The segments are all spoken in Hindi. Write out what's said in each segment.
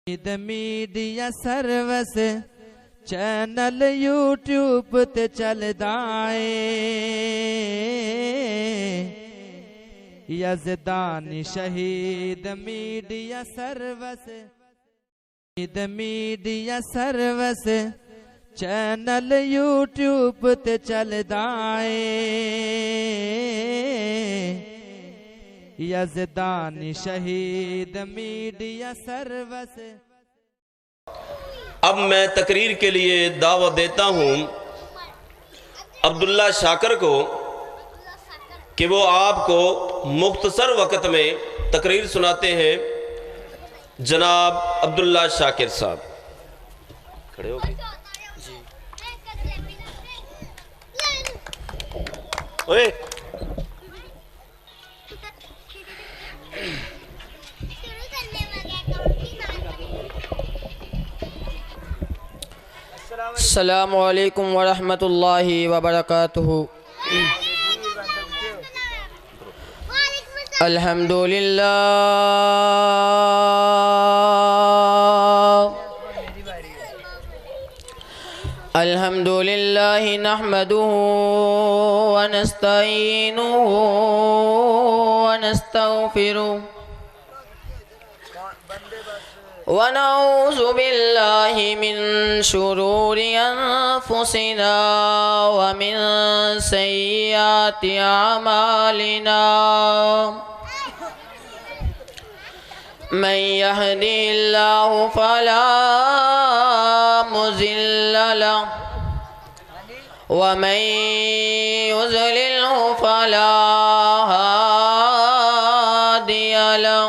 मीडिया सर्विस चैनल यूट्यूब ते चलदा है यज़दानी शहीद मीडिया सर्विस चैनल यूट्यूब ते चलदा है यज़दानी शहीद मीडिया सर्विस। अब मैं तकरीर के लिए दावत देता हूं अब्दुल्ला शाकिर को कि वो आपको मुख्तसर वक़्त में तकरीर सुनाते हैं। जनाब अब्दुल्ला शाकिर साहब खड़े हो गए जी। ओए अस्सलामु अलैकुम वरहमतुल्लाहि वबरकातुहू। अल्हम्दुलिल्लाह नहमदुहू व नस्तईनुहू व नस्तगफिरुहू व नऊज़ु बिल्लाहि मिन शुरूरि अनफुसिना व मिन सय्यिआति अमालिना। मन यहदिहिल्लाहु फला मुज़िल्ल लहु व मन युज़लिल्हु फला हादिय लहु।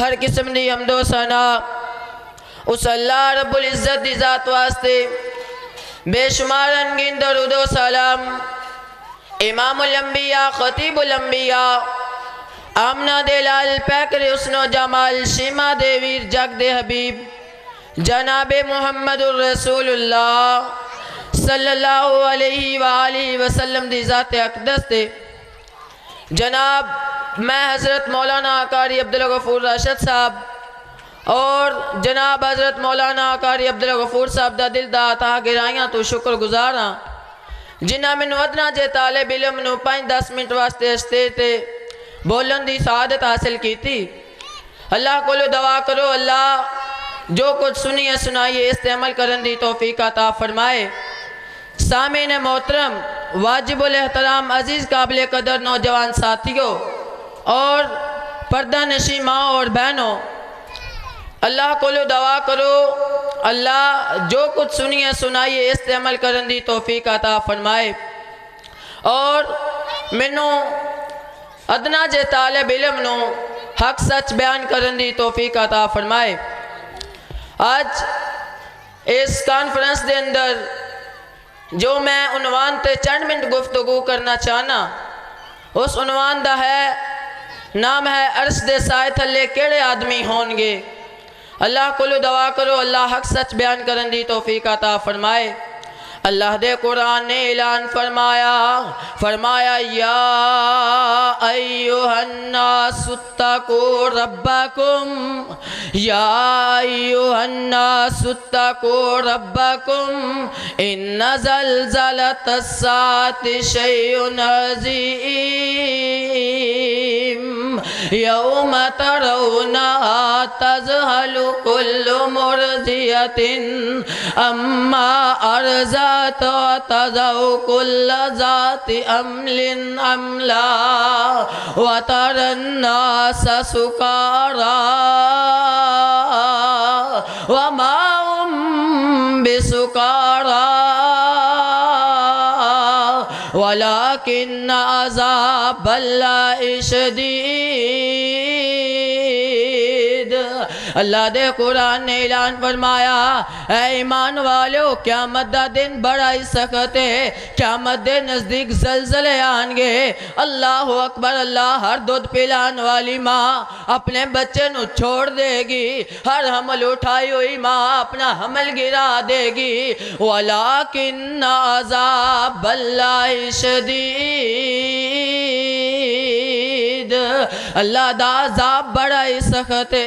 हर किस्म दी हमदो सना उस अल्लाह रब्बुल इज़्ज़त दी ज़ात वास्ते बेशुमार अनगिन दरूद व सलाम इमामुल अंबिया खतीबुल अंबिया आमना दे लाल पैकर उसनो जमाल शीमा देवीर जग दे हबीब जनाब मुहम्मदुर रसूलुल्लाह सल्लल्लाहु अलैहि वसल्लम दी ज़ात अक़दस ते जनाब मैं हज़रत मौलाना कारी अब्दुल गफूर राशिद साहब और जनाब हज़रत मौलाना कारी अब्दुल गफूर साहब दा दिल दा अता गिराइयां तो शुक्रगुजार हाँ जिन्हें मैनू अदना जे तालिब इल्म नू 5-10 मिनट वास्ते स्टेज ते बोलन दी सआदत हासिल की थी। अल्लाह को दुआ करो अल्लाह जो कुछ सुनिए सुनाइए इस्तेमाल करने दी तौफीक अता फरमाए। सामीन मोहतरम वाजिबुल एहतराम अजीज़ काबिल कदर नौजवान साथियों और पर्दा नशी माँ और बहनों, अल्लाह को दुआ करो अल्लाह जो कुछ सुनिए सुनाइए इस्तेमाल करने दी तौफीक अता फरमाए और मैनू अदना जे तालिब इल्म नू हक सच बयान करने दी तौफीक अता फरमाए। आज इस कॉन्फ्रेंस के अंदर जो मैं उन्वान ते चंद मिनट गुफ्तगू करना चाहना उस उन्वान दा है नाम है अर्श दे साए थले केड़े आदमी होंगे। अल्लाह को दुआ करो अल्लाह हक सच बयान करने दी तौफीक अता फरमाए। अल्लाह दे कुरान ने ऐलान फरमाया या अय्युहन्नासुत्तकू रब्बकुम या अय्युहन्नासुत्तकू रब्बकुम इन्ना ज़लज़लतस्साअति शैउन अज़ीम यौम तरौनहा तज़हलु कुल्लु मुर्दियतिन अम्मा अर्ज़ा तज़उ कुल्ल ज़ाति अम्लिन अम्ला व तरन्नास सुकारा व मा हुम बिसुकारा वलाकिन्न अज़ाबल्लाहि शदीद। अल्लाह दे कुरान ने ऐलान फरमाया ऐ ईमान वालों क़यामत दा दिन बड़ा ही सख्त है, क़यामत दे नज़दीक ज़लज़ले आएंगे। अल्लाह अकबर अल्लाह हर दूध पिलाने वाली माँ अपने बच्चे नू छोड़ देगी, हर हमल उठाई हुई माँ अपना हमल गिरा देगी। वलाकिन्न अज़ाबल्लाहि शदीद, अल्लाह दा अज़ाब बड़ा ही सख्त है।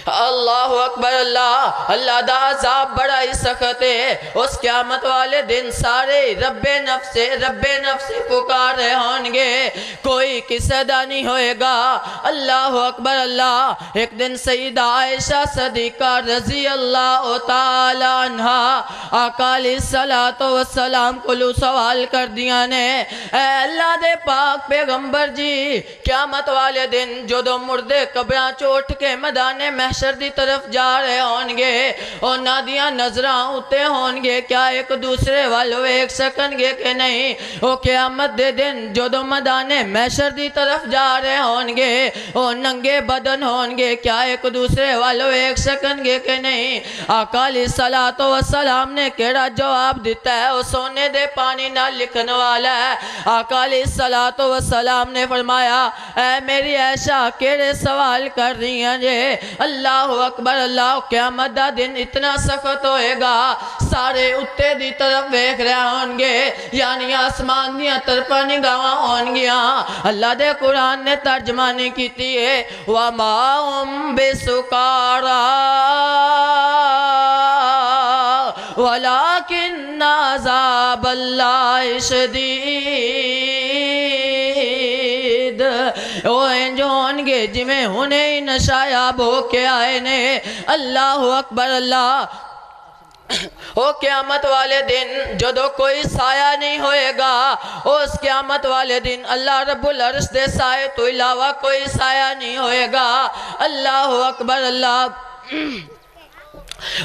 अल्लाह अकबर अल्लाह दा अज़ाब बड़ा ही सख्त है। उस क़यामत वाले दिन सारे रब्बे नफ्से पुकार रहे होंगे, कोई किसी दा नहीं होएगा। अल्लाह अकबर अल्लाह। एक दिन सईदा आयशा सदीका रज़ी अल्लाह तआला अन्हा आका अलैहिस्सलातो वस्सलाम को सवाल कर दिया ने अल्लाह दे पाक पैगंबर जी क़यामत वाले दिन जो मुर्दे कब्रां चो उठ के मैदाने महशर दी तरफ जा रहे होंगे उन्हां दियां नज़रां उत्ते होंगे, क्या एक दूसरे वाल वेख सकणगे कि नहीं? वो क़यामत दे दिन जो मैदाने महशर दी तरफ जा रहे होंगे वो नंगे बदन होंगे, क्या एक दूसरे वाल वेख सकणगे कि नहीं? आका अलैहिस्सलातो वस्सलाम ने केड़ा जवाब दिता है वो सोने दे पानी ना लिखने वाला है। आका अलैहिस्सलातो वस्सलाम ने फरमाया ऐ मेरी ऐशा केड़े सवाल कर रही हैं जे? अल्लाह अकबर अल्लाह। क़यामत दा दिन इतना सख्त होएगा सारे उत्ते दी तरफ वेख रहे होंगे, यानी आसमान दियां तरफा निगाहां होंगियां। अल्लाह दे कुरान ने तर्जमानी की है व मा हुम बिसुकारा वलाकिन्न अज़ाबल्लाहि शदीद। ओ इंज होंगे जिमें हुने ही नशायाब हो के आए ने। अल्लाह अकबर अल्लाह। ओ क़यामत वाले दिन जो कोई साया नहीं होएगा, उस क़यामत वाले दिन अल्लाह रब्बुल अर्श दे साए तो इलावा कोई साया नहीं होएगा। अल्लाह अकबर अल्लाह।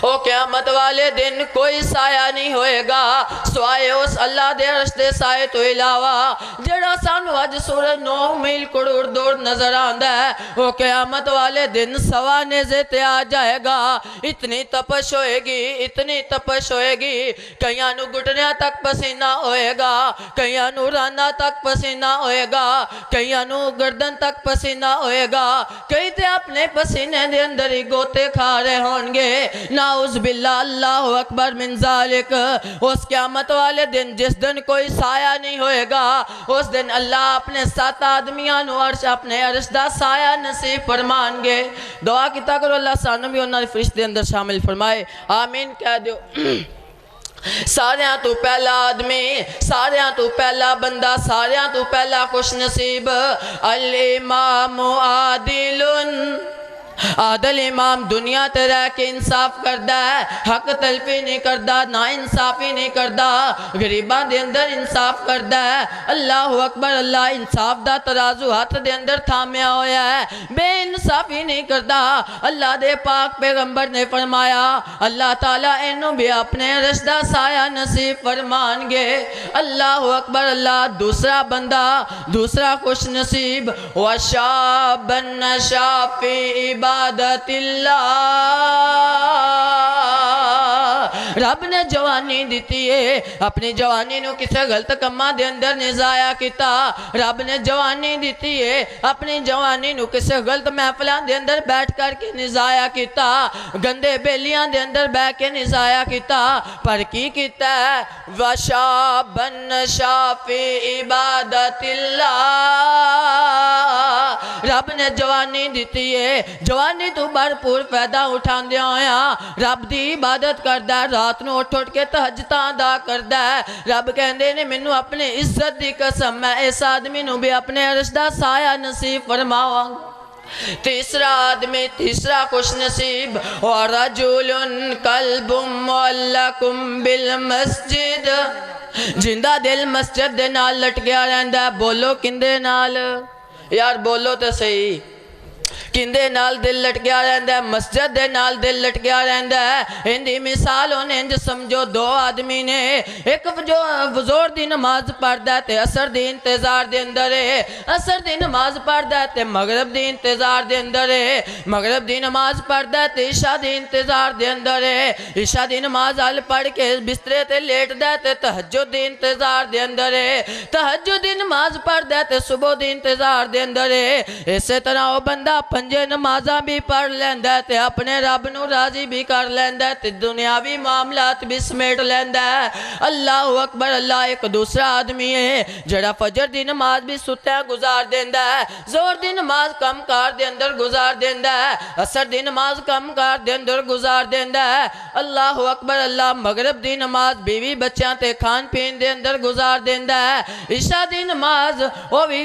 ओ क़यामत वाले दिन कोई साया नहीं होएगा सिवाए उस अल्लाह दे अर्श दे साए तो इलावा जेड़ा सानू अज सूरज 9 मील करोड़ दूर नजर आंदा है। ओ क़यामत वाले दिन सवा नेज़े ते आ जाएगा। इतनी तपश होएगी, इतनी तपश होएगी, कईयां नू घुटनियां तक पसीना होएगा, कईयां नू राना तक पसीना होएगा, कईयां नू गर्दन तक पसीना होएगा, कई ते अपने पसीने दे अंदर ही गोते खा रहे होंगे। नाउज़ बिल्लाह, अल्लाहु अकबर मिन ज़ालिक। उस क़यामत वाले दिन जिस दिन कोई साया नहीं होएगा, उस दिन अल्लाह अपने 7 आदमियां नू अर्श अपने अर्श दा साया नसीब फरमाएंगे। दुआ कीता करो अल्लाह सानू भी उन्हां दे फरिश्ते अंदर शामिल फरमाए, आमीन कह दियो। सारियां तो पहला आदमी, सारियां तो पहला बंदा, सारियां तो पहला खुश नसीब अल इमाम आदिलुन। आदल इमाम दुनिया ते रह के इंसाफ करदा है, हक तलफी नहीं करदा, ना इंसाफी नहीं करदा, गरीबां दे अंदर इंसाफ करदा है। अल्लाहु अकबर। अल्लाह इंसाफ दा तराजू हाथ दे अंदर थामिया होया है, बेइंसाफी नहीं करदा। अल्लाह दे पाक पैगंबर ने फरमाया अल्लाह ताला इन्हू भी अपने अर्श दा साया नसीब फरमाएंगे। अल्लाहु अकबर। अल्लाह दूसरा बंदा, दूसरा खुश नसीब वशाबन नशाफी इबादतिल्लाह। रब ने जवानी दी है, अपनी जवानी नू किसी गलत कम्मा दे अंदर नहीं जाया किता। रब ने जवानी दी है, अपनी जवानी नू किसी गलत महफिलों दे अंदर बैठ करके नहीं जाया किता, गंदे बेलियां दे अंदर बह के नहीं जाया किता, पर की किता है वशाबन शाफी इबादतिल्लाह। रब ने जवानी दी है, जवानी तू भरपूर फायदा उठांदिया होया रब दी इबादत करदा, रात नू उठ उठ के तहज्जुद अदा करदा है। रब कहंदे ने मैनू अपनी इज्जत दी कसम, मैं इस आदमी नू भी अपने अर्श दा साया नसीब फरमावांगा। तीसरा आदमी, तीसरा खुश नसीब और रजुलुन कल्बुम मुअल्लकुम बिल मस्जिद। जिंदा दिल मस्जिद दे नाल लटकिया रहिंदा। बोलो किंदे नाल यार, बोलो तो सही, किंदे नाल दिल लटकिया रहंदा है? मस्जिद दे नाल दिल लटकिया रहंदा है। इंदी मिसाल होने इंज समझो, दो आदमी ने, एक जो ज़ोर दी नमाज पढ़दा ते असर दी इंतजार दे अंदर है, असर दी नमाज पढ़दा ते मगरब दी इंतजार दे अंदर है, मगरब दी नमाज पढ़दा ते इशा दी इंतजार दे अंदर है, इशा दी नमाज हल पढ़ के बिस्तरे ते लेटदा ते तहज्जुद दी इंतजार दे अंदर है, तहज्जुद दी नमाज पढ़दा ते सुबह दी इंतजार दे अंदर है। इस तरह वो बंदा पंजे नमाजा भी पढ़ लैंदा ते अपने रब नू राजी भी कर लैंदा ते दुनियावी मामलात भी समेट लैंदा है। अल्लाह अकबर। अल्लाह। एक दूसरा आदमी है जड़ा फजर दी नमाज भी सुत्या गुजार देंदा है, जोर दी नमाज कम कार दे अंदर गुजार देंदा है, असर दी नमाज कम कार दे अंदर गुजार देंदा है। अल्लाह अकबर। अल्लाह। मगरब दी नमाज बीवी बच्चों ते खान पीन दे अंदर गुजार देंदा है, इशा दी नमाज वो भी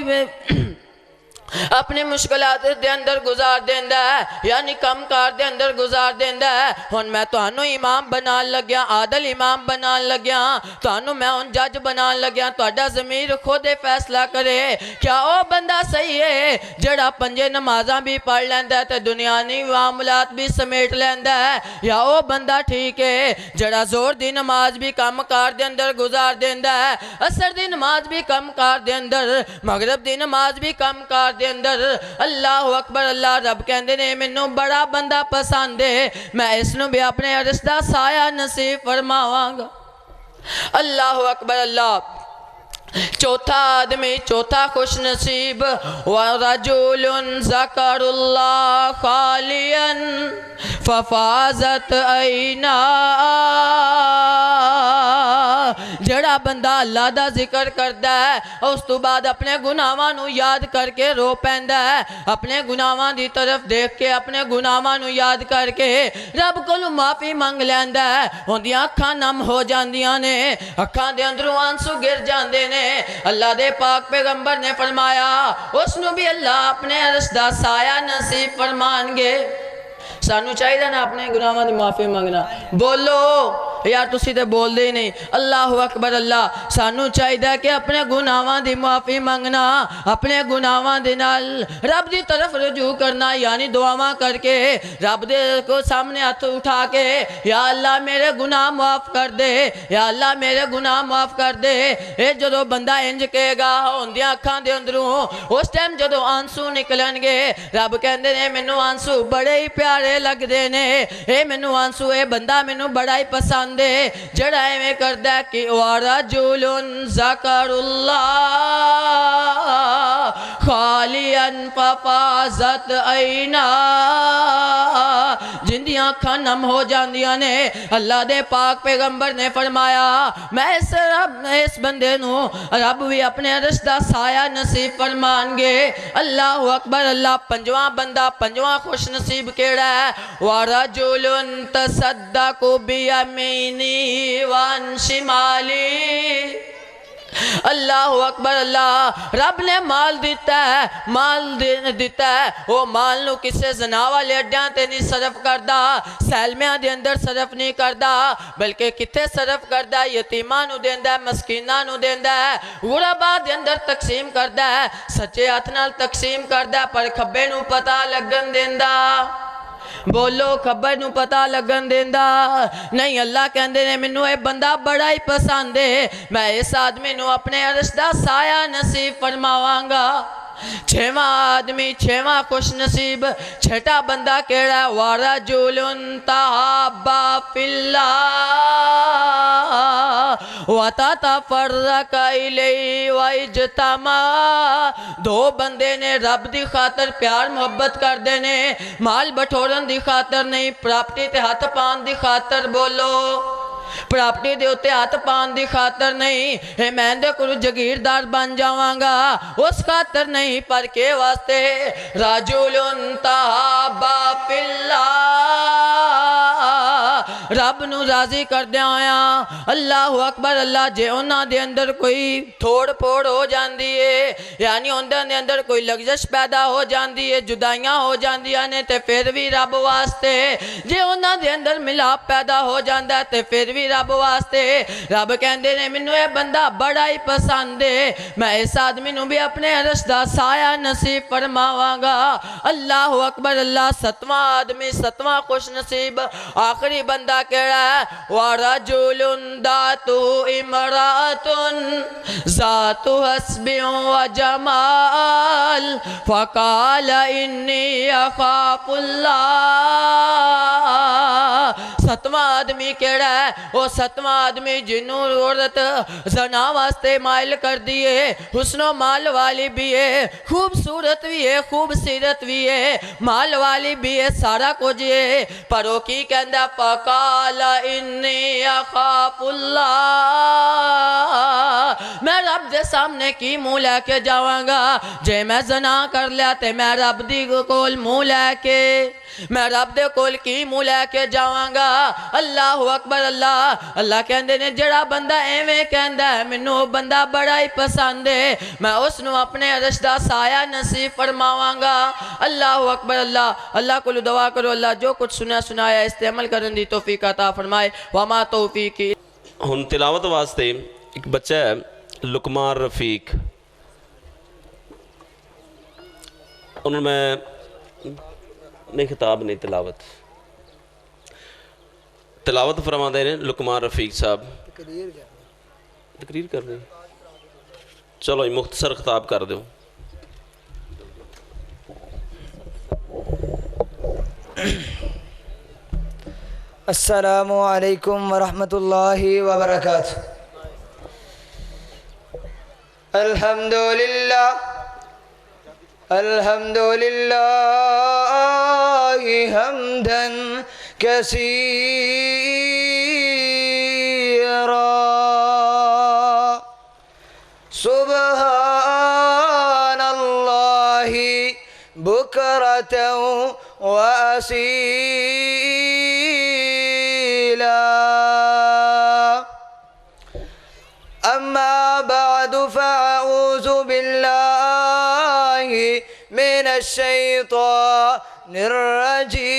अपने मुश्किलात दे अंदर गुजार देंदा है, यानी कम कार दे अंदर गुजार देंदा है। हुण मैं तुहानू इमाम बनान लग्या, आदल इमाम बनान लग्या, तुहानू मैं हुण जज बनान लग्या। तुहाडा ज़मीर खुद फैसला करे, क्या वो बंदा सही है जड़ा पंजे नमाज़ां भी पढ़ लैंदा ते दुनियावी मामलात भी समेट लैंदा है, या वो बंदा ठीक है जड़ा जोर दी नमाज भी कम कार दे अंदर गुजार देंदा है, असर दी नमाज भी कम कार दे अंदर, मगरब दी नमाज भी कम कार दे अंदर। अल्लाह अकबर। अल्लाह। रब कहंदे ने मैनू बड़ा बंदा पसंद है, मैं इसनू भी अपने अर्श दा साया नसीब फरमावांगा। अल्लाह अकबर। अल्लाह। चौथा आदमी, चौथा खुश नसीब वरजुलुन ज़करुल्लाह खालियन फफाज़त ऐना। जड़ा बंदा अल्लाह दा जिक्र करदा है उस तो बाद अपने गुनाहां नू याद करके रो पैंदा है, अपने गुनाहां दी तरफ देख के अपने गुनाहां नू याद करके रब कोलों माफ़ी मंग लैंदा है। उहदियां अखां नम हो जांदियां ने, अखां दे अंदरों आंसू गिर जांदे ने। अल्लाह दे पाक पैगंबर ने फरमाया उसनू भी अल्लाह अपने अर्श दा साया नसीब फरमाएंगे। सानू चाहिए ना अपने गुनाहां दी माफ़ी मंगना। बोलो यार तुसी ते बोलदे ही नहीं। अल्लाह अकबर। अल्लाह सानू चाहिए कि अपने गुनाहां दी माफ़ी मंगना, अपने गुनाहां दे नाल रब दी तरफ रुजू करना, यानी दुआवां करके रब दे को सामने हाथ उठा के या अल्लाह मेरे गुनाह माफ़ कर दे, या अल्लाह मेरे गुनाह माफ़ कर दे। ये जो बंदा इंज कहेगा होंदियां अखां दे अंदरों, उस टाइम जो आंसू निकलणगे रब कहंदे ने मैनू आंसू बड़े ही प्यारे लगदे ने, ये मैनू आंसू ये बंदा मैनू बड़ा ही पसंद है जड़ा एवें करदा है कि वरजुलुन ज़करुल्लाह खालियन फफाज़त ऐना, जिंदियां अखां नम हो जांदियां ने। अल्लाह दे पाक पैगंबर ने फरमाया मैं इस बंदे नू रब भी अपने अरश दा साया नसीब फरमानगे। अल्लाह अकबर। अल्लाह पंजवां बंदा, पंजवां खुश नसीब केड़ा है? वरजुलुन तसद्दक़ु बियमीनी वन शिमाली। अल्लाह अकबर। अल्लाह रब ने माल दिता है, माल दिता है, वो माल नू किसी जना वाले अड्डियां ते नहीं सरफ करता, सैलमियां दे अंदर सरफ नहीं करता, बल्कि किथे सरफ करता है? यतीमां नू देंदा है, मस्कीनां नू देंदा है, गुरबा दे अंदर तकसीम करता है, सच्चे हथ नाल तकसीम करता है, पर खब्बे नू पता लगन देंदा। बोलो खबर नू पता लगन देंदा नहीं। अल्लाह कहंदे ने मैनू ये बंदा बड़ा ही पसंद है, मैं इस आदमी नू अपने अरश दा साया नसीब फरमावांगा। छेवां आदमी, छेवां खुश नसीब, छठा बंदा केड़ा? वरजुलुन तहाब्बा फिल्लाह वततफर्रका इलैहि वइज्तमा। दो बंदे ने रब दी खातर प्यार मोहब्बत करदे ने, माल बटोरन दी खातर नहीं, प्रॉपर्टी ते हथ पान दी खातर। बोलो प्रॉपर्टी दे उत्ते हथ पान दी खातर नहीं, मैं दे कोल जगीरदार बन जावांगा उस खातर नहीं, पर के वास्ते? रजुलुन तहाब्बा फिल्लाह, रब नू राजी करदे होया। अल्लाह अकबर। अल्लाह जे उन्हां दे अंदर कोई थोड़ फोड़ हो जाती है, यानी उन्हां दे अंदर कोई लग्जश पैदा हो जाती है, जुदाइयां हो जांदियां ने, ते फिर भी रब वास्ते। जे उन्हां दे अंदर मिलाप पैदा हो जाता है ते फिर भी रब वास्ते। रब कहंदे ने मैनू ये बंदा बड़ा ही पसंद है, मैं इस आदमी नू भी अपने अरश दा साया नसीब फरमावांगा। अल्लाह अकबर। अल्लाह सतवां आदमी, सतवां खुश नसीब, आखिरी बंदा केड़ा है? वरजुलुन दातु इमरातुन ज़ातु हस्बिन व जमाल फ़क़ाल इन्नी अख़ाफ़ुल्लाह। सतवां आदमी केड़ा है? वो सतवां आदमी जिन्हों औरत जना वास्ते माइल कर दिए, हुस्नो माल वाली भी है, खूबसूरत भी है, खूबसीरत भी है, माल वाली भी है, सारा कुछ है, पर वो की कहंदा? फ़क़ाल इन्नी अख़ाफ़ुल्लाह, मैं रब दे सामने की मुँह लैके जावांगा? जे मैं जना कर लिया ते मैं रब दी कोल मुँह लैके, मैं रब दे कोल की मुँह लैके जावांगा? अल्लाह अकबर। अल्लाह अल्लाह कहंदे ने जड़ा बंदा एवें कहंदा है मैनू वो बंदा बड़ा ही पसंद है, मैं उसनू अपने अरश दा साया नसीब फरमावांगा। अल्लाह अकबर। अल्लाह अल्लाह को दुआ करो अल्लाह जो कुछ सुना सुनाया इस ते अमल करन दी तौफीक अता फरमाए। वमा तौफीकी। हुण तिलावत वास्ते एक बच्चा है लुकमान रफीक, उन्होंने मैं नहीं खिताब नहीं तिलावत फरमाते हैं लुकमान रफीक साहब। तकरीर कर रहे, चलो ये मुख्तसर खिताब कर दो। अस्सलामु अलैकुम वरहमतुल्लाहि वबरकातुह। अल्हम्दुलिल्लाह अल्हम्दुलिल्लाह हम्दन कसीरा सुब्हानल्लाहि बुकरतन व असीला। अम्मा बअदु फ़अऊज़ु बिल्लाहि मिनश शैतानिर रजीम।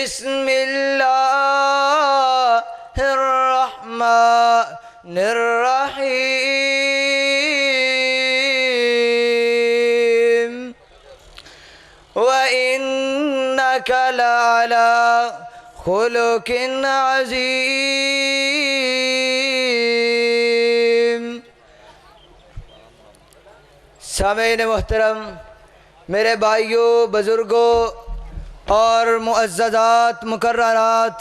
बिस्मिल्लाहिर्रहमानिर्रहीम व इन्नका लअला खुलुकिन अज़ीम। सामीन मोहतरम, मेरे भाइयों, बुज़ुर्गों और मुअज़्ज़ज़ात मुकर्ररात,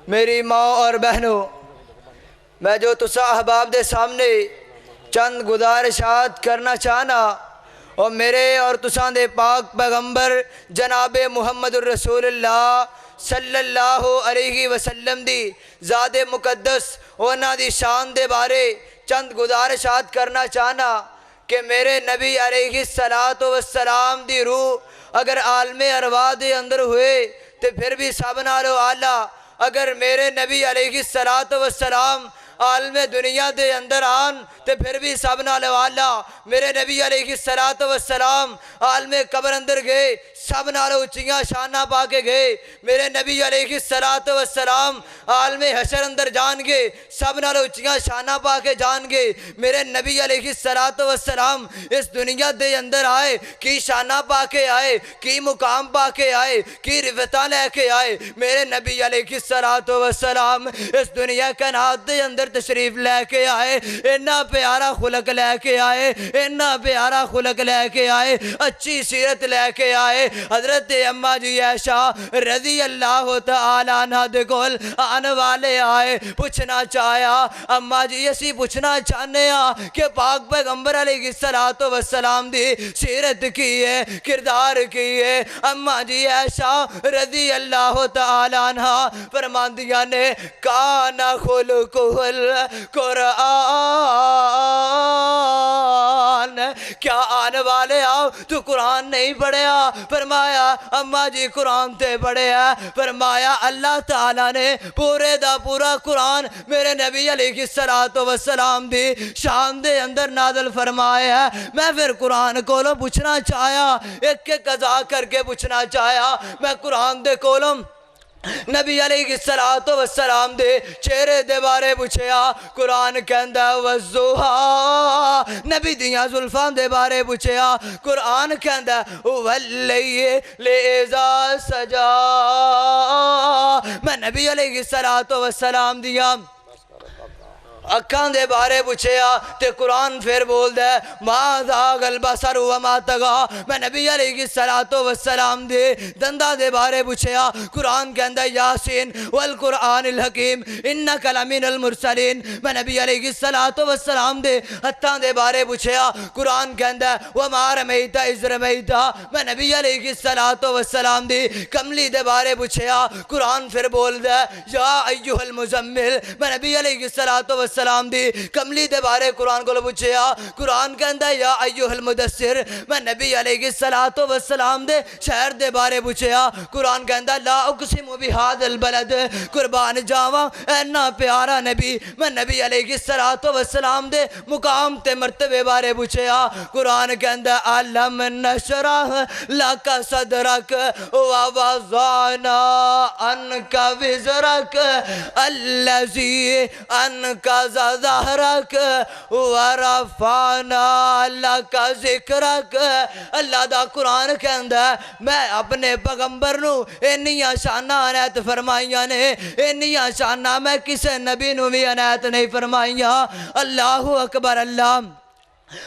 मेरी माँ और बहनों, मैं जो तुसा अहबाब दे सामने चंद गुजारिशात करना चाहना और मेरे और तुसा दे पाक पैगंबर जनाब मुहम्मदुर रसूलुल्लाह सल्लल्लाहु अलैहि वसल्लम दी ज़ात मुक़द्दस उन्हां दी शान दे बारे चंद गुजारिशात करना चाहना कि मेरे नबी अलैहिस्सलातु वस्सलाम दी रूह अगर आलमे अरवाह दे अंदर हुए तो फिर भी सब नालों आला अगर मेरे नबी अलैहिस्सलातु वस्सलाम आलमे दुनिया दे अंदर आन तो फिर भी सब नालों आला मेरे नबी अलैहिस्सलातु वस्सलाम आलमे कब्र अंदर गए, सब नालों उच्चियां शाना पा के गए। मेरे नबी अलैहिस्सलातु वस्सलाम आलमे हशर अंदर जान गए, सब नालों उच्चियां शाना पा के जान गए। मेरे नबी अलैहिस्सलातु वस्सलाम इस दुनिया दे अंदर आए, की शाना पा के आए, की मुकाम पा के आए, की रिफता लैके आए। मेरे नबी अलैहिस्सलातु वस्सलाम इस दुनिया कायनात दे अंदर तशरीफ लैके आए, इन्ना प्यारा खुलक लैके आए, इन्ना प्यारा खुलक लैके आए, अच्छी सीरत लैके आए। हजरत अम्मा जी ऐशा रजी अल्लाह तआला अन्हा दे कोल आने वाले आए, पूछना चाहया अम्मा जी असी पूछना चाहने कि पाक पैगंबर अलैहिस्सलातु वस्सलाम दी सीरत की है, किरदार की है। अम्मा जी ऐशा रजी अल्लाह तआला अन्हा फरमांदियां ने काना खुलुकुल कुरान, क्या आने वाले आओ तू कुरान नहीं पढ़िया? फरमाया अम्मा जी कुरान ते पढ़िया। फरमाया अल्लाह ताला ने पूरे दा पूरा कुरान मेरे नबी अलैहिस्सलातु वस्सलाम दी शान दे अंदर नाज़िल फरमाया। मैं फिर कुरान कोलों पूछना चाहया, एक एक कज़ा करके पूछना चाहया। मैं कुरान दे कोलों नबी अलैहिस्सलातु वस्सलाम दे चेहरे दे बारे पूछया। कुरान कहंदा वज़ुहा, नबी दियां जुल्फां दे बारे पूछया। कुरान कहंदा वल्लैली इज़ा सजा। मैं नबी अलैहिस्सलातु वस्सलाम दियां अखां दे बारे पूछया ते कुरान फिर बोलदा मा ज़ागल बसर व मा तगा। मैं नबी अलैहिस्सलातु वस्सलाम दे दंदा दे बारे पूछया। कुरान कहंदा यासीन वल कुरानिल हकीम इन्नका लमिनल मुरसलीन। मैं नबी अलैहिस्सलातु वस्सलाम दे हत्थां दे बारे पूछया। कुरान कहंदा व मा रमैता इज़ रमैता। मैं नबी अलैहिस्सलातु वस्सलाम दी कमली दे बारे पूछया। कुरान फिर बोलदा या अय्युहल मुज़म्मिल। मैं नबी अलैहिस्सलातु वस्सलाम दी कमली दे बारे कुरान को पूछया। कुरान कहंदा या अय्युहल मुदस्सिर। मैं नबी अलैहिस्सलातु वस्सलाम दे शहर दे बारे पूछया। कुरान कहंदा ला उक़सिमु बिहादिल बलद। कुर्बान जावा ऐना प्यारा नबी। मैं नबी अलैहिस्सलातु वस्सलाम दे मुकाम ते मर्तबे बारे पूछया। कुरान कहंदा अलम नशरह लका सदरक व वज़अना अनका विज़रक अल्लज़ी अनका ज़हरक वरफ़अना लका ज़िक्रक। अल्लाह दा कुरान कहंदा मैं अपने पैगंबर नू इन्नियां शाना अनायत फरमाइयां ने, इन्नियां शाना मैं किसे नबी नू भी अनायत नहीं फरमाइयां। अल्लाहु अकबर। अल्लाह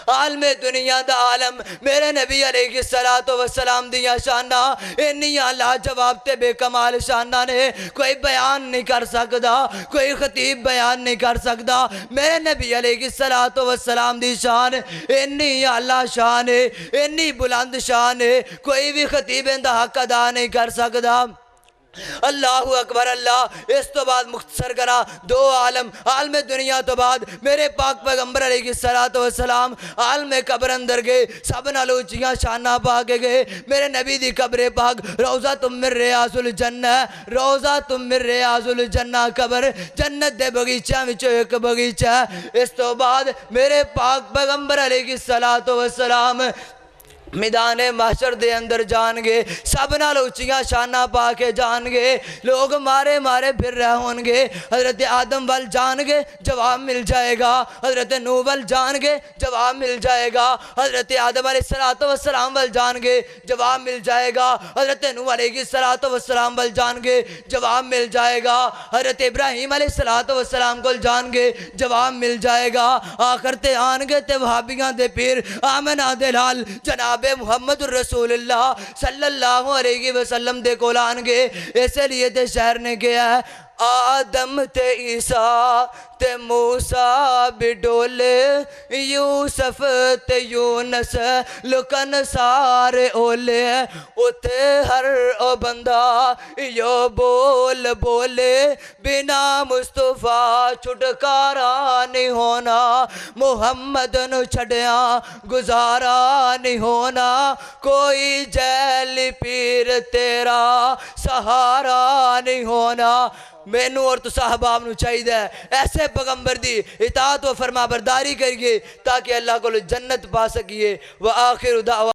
आलमे दुनिया दा आलम मेरे नबी अलैहिस्सलातु वस्सलाम दियां शाना इन्नियां लाजवाब ते बेकमाल शाना ने कोई बयान नहीं कर सकदा, कोई खतीब बयान नहीं कर सकदा। मेरे नबी अलैहिस्सलातु वस्सलाम दी शान इन्नी आला शान है, इन्नी बुलंद शान है, कोई भी खतीब इंदा हक अदा नहीं कर सकदा। अल्लाहु अकबर। अल्लाह इस तो बाद मुख्तसर करा दो आलम आलम दुनिया तो बाद मेरे पाक पैगंबर अलैहिस्सलातु वस्सलाम आलम कब्र अंदर गए, सब नालों उच्चियां शाना पा के गए। मेरे नबी दी कब्र पाक रोज़ा तुम मिर रियाजुल जन्ना, रोज़ा तुम मिर रियाजुल जन्ना कब्र जन्नत दे बगीचा विचों एक बगीचा। इस तो बाद मेरे पाक पैगंबर अलैहिस्सलातु वस्सलाम मैदाने महशर दे अंदर जाएंगे, सब नाल उच्चियां शाना पा के जाएंगे, लोग मारे मारे फिर रहे होंगे। हजरत आदम वाल जाएंगे, जवाब मिल जाएगा। हजरत नूह वाल जाएंगे, जवाब मिल जाएगा। हजरत आदम अलैहिस्सलाम वाल जाएंगे, जवाब मिल जाएगा। हजरत नूह अलैहिस्सलाम वाल जाएंगे, जवाब मिल जाएगा। हजरत इब्राहीम अलैहिस्सलाम को जाएंगे, जवाब मिल जाएगा। आखिर ते आनगे ते वहाबियां दे पीर आमना दे लाल जनाब मुहम्मद रसूलुल्लाह सल्लल्लाहु अलैहि वसल्लम दे कोल आनगे। इसलिए ते शहर ने किया है आदम ते ईसा ते मूसा बिडोले, यूसुफ ते यूनस लुकन सारे ओले। उते हर ओ बंदा यो बोल बोले, बिना मुस्तफा छुटकारा नहीं होना, मुहम्मद नु छड़िया गुजारा नहीं होना, कोई जैल पीर तेरा सहारा नहीं होना। मैनू और तुसा अहबाब नू चाहिए ऐसे पैगंबर दी इताअत व फरमा बरदारी करिए ताकि अल्लाह को जन्नत पा सकिए। व आखिर दावा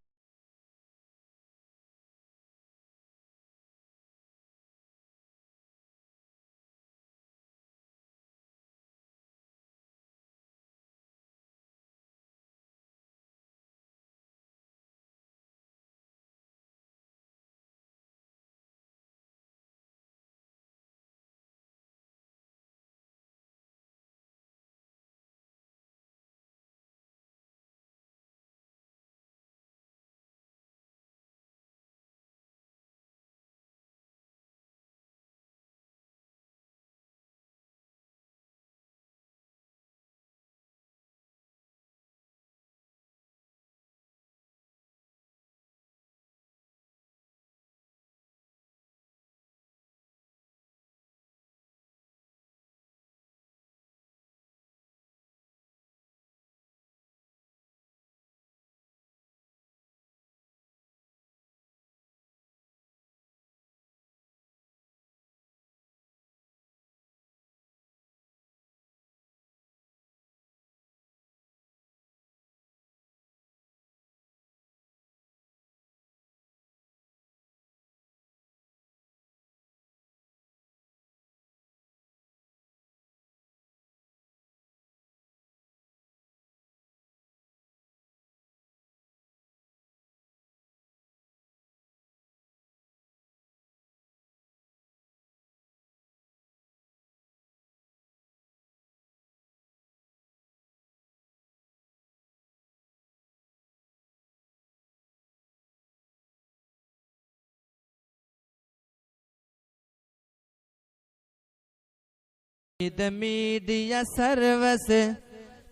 मीडिया सर्विस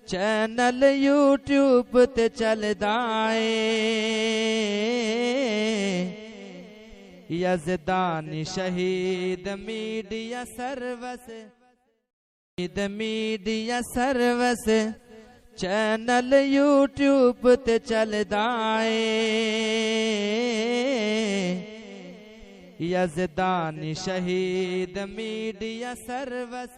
चैनल यूट्यूब ते चलदा है। यज़दानी शहीद मीडिया सर्विस चैनल यूट्यूब ते चलदा है। यज़दानी शहीद मीडिया सर्विस